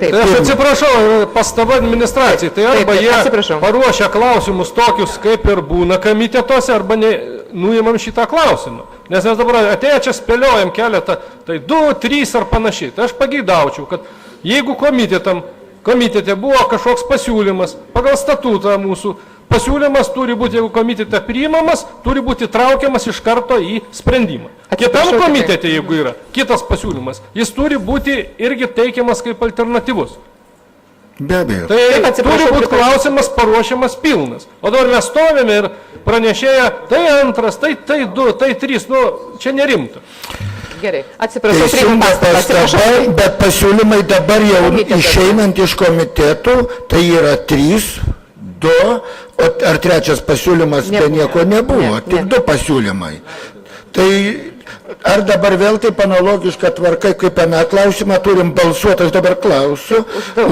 Tai aš atsiprašau, pastaba administracijai, tai arba jie paruošia klausimus tokius, kaip ir būna komitetuose, arba nuimam šitą klausimą. Nes mes dabar atėję čia spėliojam keletą, tai 2, 3 ar panašiai. Tai aš pageidaučiau, kad jeigu komitete buvo kažkoks pasiūlymas, pagal statutą mūsų, pasiūlymas turi būti, jeigu komitete priimamas, turi būti traukiamas iš karto į sprendimą. Kitam komitete, jeigu yra kitas pasiūlymas, jis turi būti irgi teikiamas kaip alternatyvus. Be abejo. Tai turi būti klausimas paruošiamas pilnas. O dabar mes stovime ir pranešėja, tai 2, tai 2, tai 3, čia nerimta. Gerai, atsiprašau, Teisinga pastaba, bet pasiūlymai dabar jau išeinant iš komitetų, tai yra 3, 2, ar trečias pasiūlymas be nieko nebuvo, tik 2 pasiūlymai. Tai ar dabar vėl taip analogiška tvarka, kaip aną klausimą turim balsuoti, aš dabar klausiu,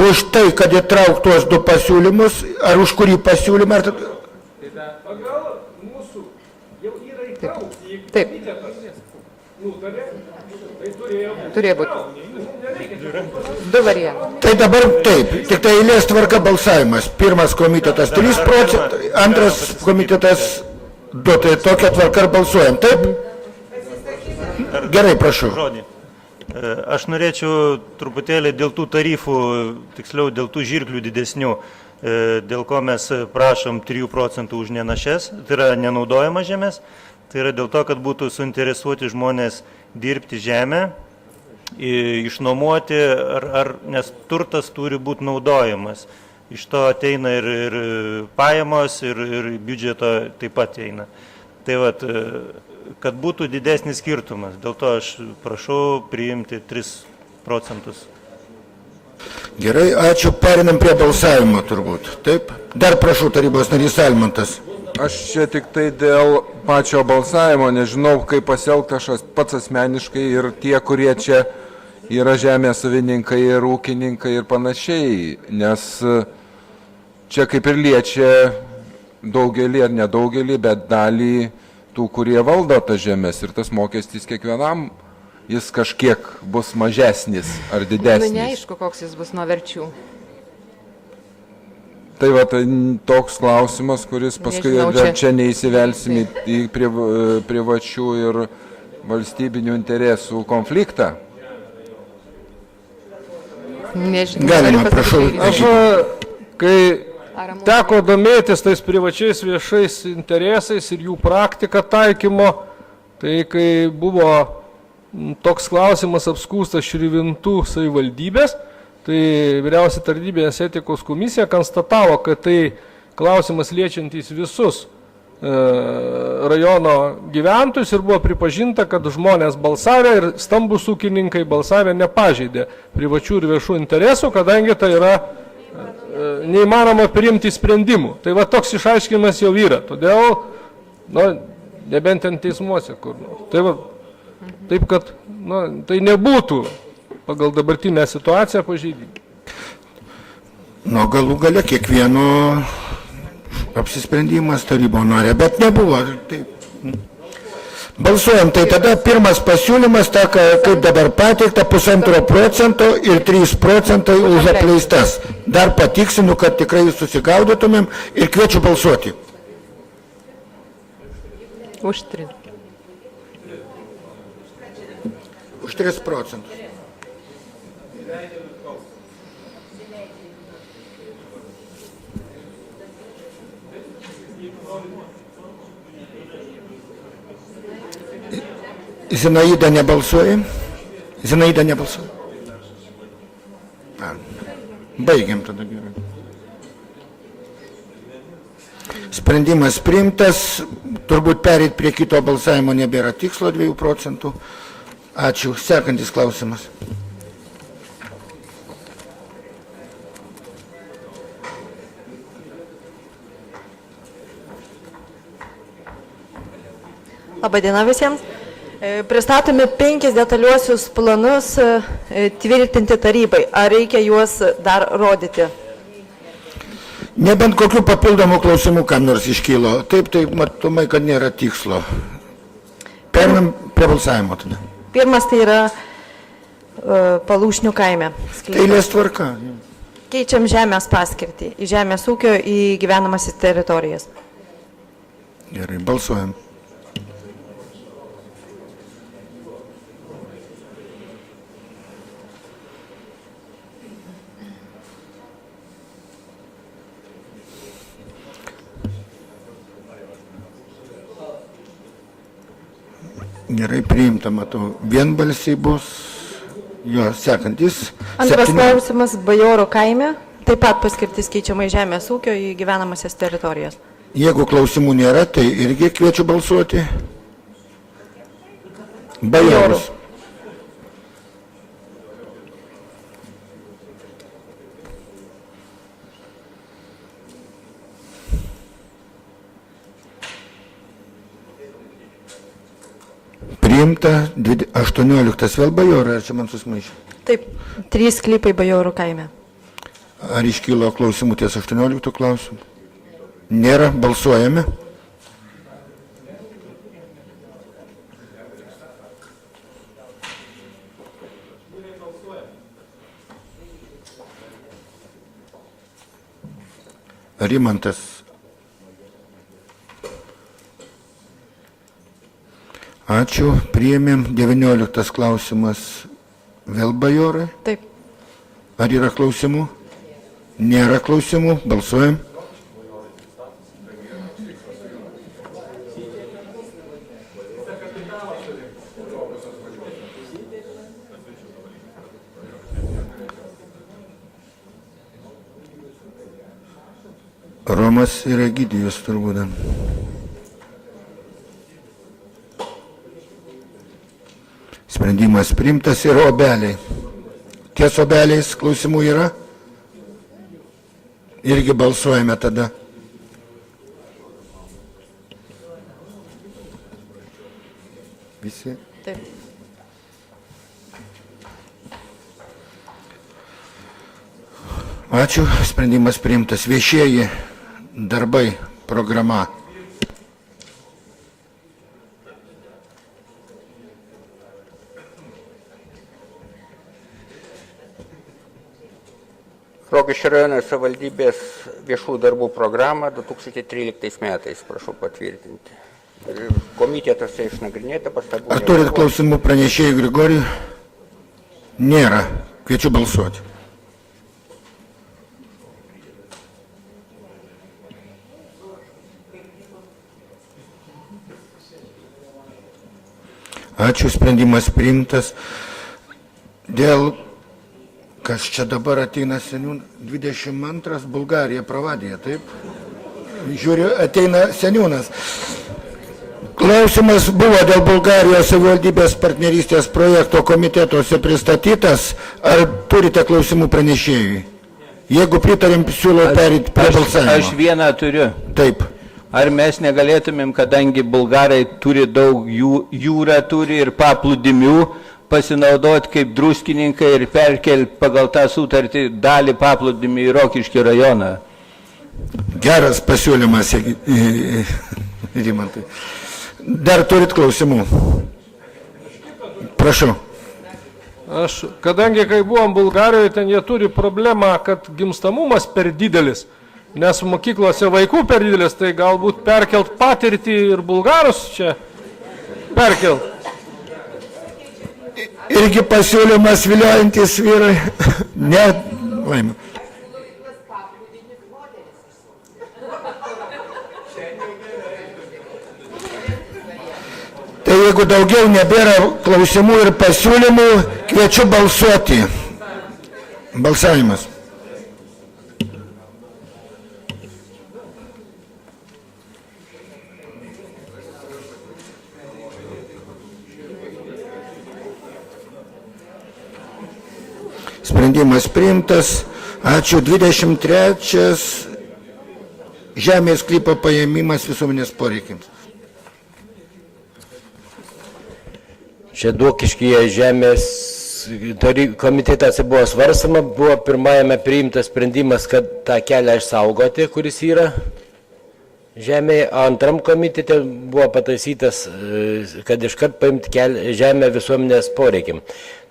už tai, kad įtrauk tuos 2 pasiūlymus, ar už kurį pasiūlymą, ar... Pagal mūsų jau yra įtraukti į nutarė, tai turėjo būti. 2 variantai. Tai dabar taip, tik tai eilės tvarka balsavimas. Pirmas komitetas 3%, antras komitetas 2, tai tokia tvarka ir balsuojam, taip? Gerai, prašau. Žodį. Aš norėčiau truputėlį dėl tų tarifų, tiksliau dėl tų žirklių didesnių, dėl ko mes prašom 3% už nenašes, tai yra nenaudojama žemės, tai yra dėl to, kad būtų suinteresuoti žmonės dirbti žemę, išnuomoti, nes turtas turi būti naudojamas. Iš to ateina ir pajamos, ir biudžeto taip pat eina. Tai vat, kad būtų didesnis skirtumas, dėl to aš prašau priimti 3%. Gerai, ačiū, perinam prie balsavimo turbūt. Taip, dar prašau tarybos narys Almantas. Aš čia tik tai dėl pačio balsavimo, nežinau, kaip pasielgti aš pats asmeniškai ir tie, kurie čia yra žemės savininkai ir ūkininkai ir panašiai, nes čia kaip ir liečia daugelį ar nedaugelį, bet dalį tų, kurie valdo tas žemės ir tas mokestis kiekvienam, jis kažkiek bus mažesnis ar didesnis. Neaišku, koks jis bus nuo verčių. Tai va, tai toks klausimas, kuris paskui čia neįsivelsim į privačių ir valstybinių interesų konfliktą. Nežinau. Galima, prašau. Aš, kai teko domėtis tais privačiais viešais interesais ir jų praktika taikymo, tai kai buvo toks klausimas apskūstas Širvintų savivaldybės, tai vyriausia tarnybinės etikos komisija konstatavo, kad tai klausimas liečiantys visus rajono gyventojus ir buvo pripažinta, kad žmonės balsavę ir stambus ūkininkai balsavę nepažeidė privačių ir viešų interesų, kadangi tai yra neįmanoma priimti sprendimų. Tai va toks išaiškinimas jau yra, todėl, nebent ten teismuose kur nors. Tai va, taip, kad tai nebūtų pagal dabartinę situaciją pažeidimą. Galų gale kiekvieno apsisprendimas tarybo norė, bet nebuvo. Taip. Balsuojam, tai tada pirmas pasiūlymas, kaip dabar pateikta, 1,5% ir 3% už apleistas. Dar patiksinu, kad tikrai susigaudytumėm ir kviečiu balsuoti. Už 3. Už 3%. Zinaida nebalsuoja? Zinaida nebalsuoja? Baigiam tada gerai. Sprendimas priimtas, turbūt perėti prie kito balsavimo nebėra tikslo 2%. Ačiū. Sekantis klausimas. Labadiena visiems. Pristatomi 5 detaliuosius planus tvirtinti tarybai. Ar reikia juos dar rodyti? Nebent kokių papildomų klausimų kam nors iškylo. Taip, matomai, kad nėra tikslo. Perinam prie balsavimo tada. Pirmas tai yra Palūšnių kaime. Tai eilės tvarka. Keičiam žemės paskirtį į žemės ūkio į gyvenamasis teritorijas. Gerai, balsuojam. Gerai, priimta, matau. Vienbalsiai bus. Jo, sekantis. Antras 7. klausimas Bajorų kaime. Taip pat paskirtis keičiama į žemės ūkio į gyvenamasias teritorijas. Jeigu klausimų nėra, tai irgi kviečiu balsuoti. Bajorus. Priimta 18 vėl bajorai, ar čia man susmaišė? Taip, 3 sklypai Bajorų kaime. Ar iškylo klausimų ties 18 klausimų? Nėra, balsuojame. Rimantas. Ačiū, priėmėm. 19 klausimas vėl bajorai. Taip. Ar yra klausimų? Nėra klausimų, balsuojam. Romas ir Egidijus turbūt. Sprendimas priimtas ir obeliai. Ties obeliais klausimų yra? Irgi balsuojame tada. Visi? Taip. Ačiū, sprendimas priimtas. Viešieji darbai, programa. Rokiškio rajono savivaldybės viešų darbų programą 2013 metais, prašau patvirtinti. Komitetuose išnagrinėta pastabų. Ar turit klausimų pranešėjai Grigorijui? Nėra. Kviečiu balsuoti. Ačiū, sprendimas priimtas. Dėl, kas čia dabar ateina seniūnas, 22 Bulgarija pravadėje, taip? Žiūriu, ateina seniūnas. Klausimas buvo dėl Bulgarijos savivaldybės partnerystės projekto komitetuose pristatytas. Ar turite klausimų pranešėjui? Jeigu pritarim, siūlau perėti prie balsavimo. Aš vieną turiu. Taip. Ar mes negalėtumėm, kadangi bulgarai turi daug jūrą turi ir paplūdimių, pasinaudoti kaip druskininkai ir perkelti pagal tą sutartį dalį paplūdimį į Rokiškio rajoną? Geras pasiūlymas, Rimantai. Dar turit klausimų? Prašau. Aš, kadangi kai buvom Bulgarijoje, ten jie turi problemą, kad gimstamumas per didelis, nes mokyklose vaikų per didelis, tai galbūt perkelt patirtį ir bulgarus čia perkelt. Irgi pasiūlymas viliojantis vyrai. Ne, laimė. Tai jeigu daugiau nebėra klausimų ir pasiūlymų, kviečiu balsuoti. Balsavimas. Sprendimas priimtas. Ačiū. 23. Žemės sklypo paėmimas visuomenės poreikiams. Čia Duokiškyje žemės komitetuose buvo svarstama, buvo pirmajame priimtas sprendimas, kad tą kelią išsaugoti, kuris yra žemėje, o antram komitete buvo pataisytas, kad iškart paimti žemę visuomenės poreikim.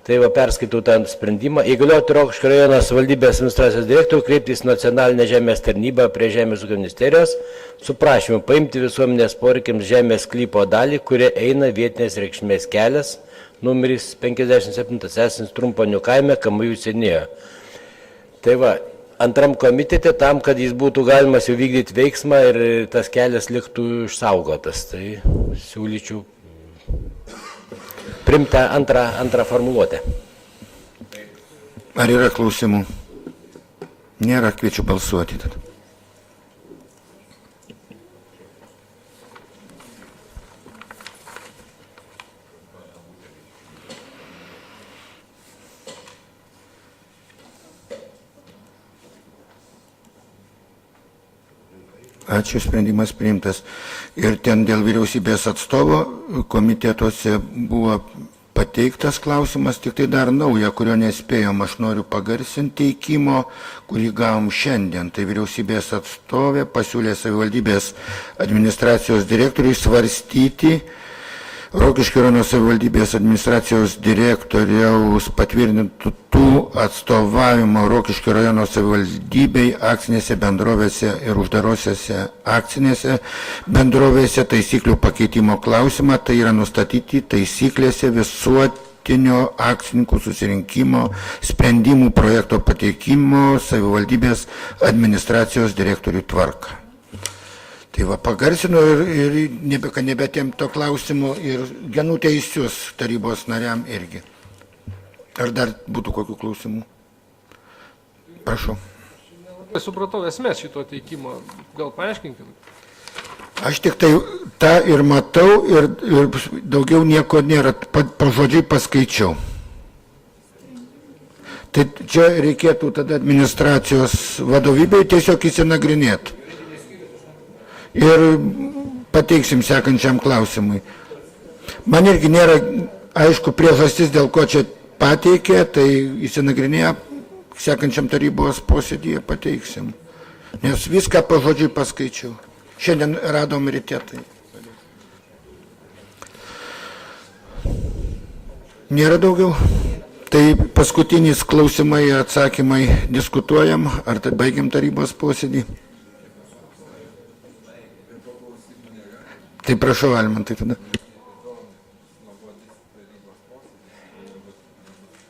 Tai va perskaitau tą sprendimą. Įgalioti Rokiškio rajono savivaldybės administracijos direktorių kreiptis į nacionalinę žemės tarnybą prie Žemės ūkio ministerijos su prašymu paimti visuomenės poreikiams žemės sklypo dalį, kurie eina vietinės reikšmės kelias, numeris 57 esant Trumponių kaime, Kamajų seniūnijoje. Tai va, antram komitete tam, kad jis būtų galimas jau vykdyti veiksmą ir tas kelias liktų išsaugotas. Tai siūlyčiau priimti antrą formuluotę. Ar yra klausimų? Nėra, kviečiu balsuoti. Tada. Ačiū, sprendimas priimtas. Ir ten dėl vyriausybės atstovo komitetuose buvo pateiktas klausimas, tik tai dar nauja, kurio nespėjom, aš noriu pagarsinti teikimo, kurį gavom šiandien. Tai vyriausybės atstovė pasiūlė savivaldybės administracijos direktoriui svarstyti Rokiškio rajono savivaldybės administracijos direktoriaus patvirtintų atstovavimo Rokiškio rajono savivaldybei akcinėse bendrovėse ir uždarosiose akcinėse bendrovėse taisyklių pakeitimo klausimą, tai yra nustatyti taisyklėse visuotinio akcininkų susirinkimo sprendimų projekto pateikimo savivaldybės administracijos direktorių tvarką. Tai va, pagarsinu ir nebetėm to klausimo ir genų teisius tarybos nariam irgi. Ar dar būtų kokių klausimų? Prašau. Supratau esmės šito teikimo, gal paaiškinkime? Aš tik tai tą ir matau ir daugiau nieko nėra, pažodžiai paskaičiau. Tai čia reikėtų tada administracijos vadovybei tiesiog įsinagrinėti. Ir pateiksim sekančiam klausimui. Man irgi nėra aišku priežastis, dėl ko čia pateikė, tai įsinagrinėję sekančiam tarybos posėdyje pateiksim. Nes viską pažodžiui paskaičiau. Šiandien radom ryte tai. Nėra daugiau. Tai paskutinis klausimai ir atsakymai diskutuojam, ar tai baigiam tarybos posėdį. Tai prašau, Almantai, tada.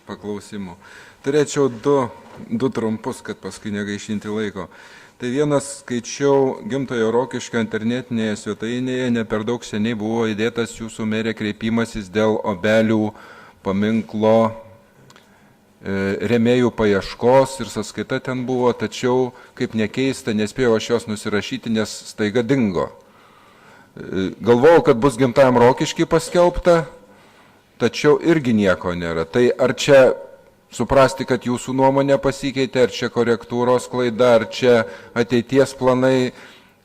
Paklausimų. Turėčiau du trumpus, kad paskui negaišinti laiko. Tai vienas skaičiau Gimtojo Rokiškio internetinėje svetainėje, ne per daug seniai buvo įdėtas jūsų merė kreipimasis dėl obelių paminklo rėmėjų paieškos ir sąskaita ten buvo, tačiau, kaip nekeista, nespėjau aš jos nusirašyti, nes staiga dingo. Galvojau, kad bus Gimtajam Rokiškiui paskelbta, tačiau irgi nieko nėra. Tai ar čia suprasti, kad jūsų nuomonė pasikeitė, ar čia korektūros klaida, ar čia ateities planai,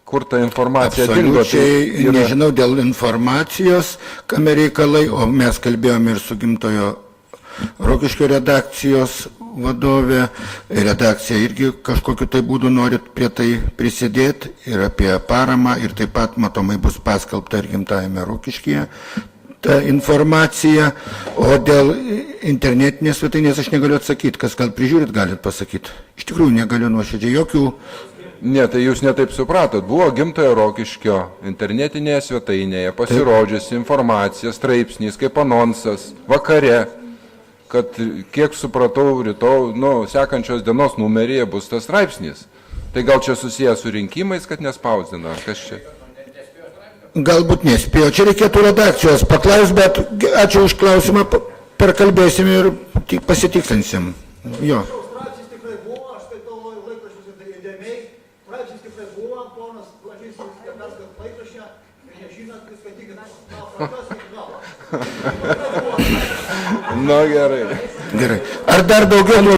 kur ta informacija dingo? Absoliučiai nežinau dėl informacijos, kame reikalai, o mes kalbėjome ir su Gimtojo Rokiškio redakcijos vadovė, redakcija irgi kažkokiu tai būdu norit prie tai prisidėti ir apie paramą ir taip pat matomai bus paskelbta ir Gimtajame Rokiškyje ta informacija, o dėl internetinės svetainės aš negaliu atsakyti, kas gal prižiūrit, galit pasakyti. Iš tikrųjų negaliu nuoširdžiai, jokių. Ne, tai jūs netaip supratot. Buvo Gimtojo Rokiškio internetinėje svetainėje pasirodžiusi informacija, straipsnys kaip anonsas vakare, kad kiek supratau, rytoj, sekančios dienos numeryje bus tas straipsnis. Tai gal čia susijęs su rinkimais, kad nespausdina, ar kas čia? Galbūt nespėjo, čia reikėtų redakcijos paklaus, bet ačiū už klausimą, perkalbėsim ir pasitikslinsim. Jo. Straipsnis tikrai buvo, aš skaitau laikraščius įdėmiai, straipsnis tikrai buvo, ponas Blažys, perskait laikraščią, ir nežinot, skaitykit, pradžios iki galo. Na gerai. Gerai. Ar dar daugiau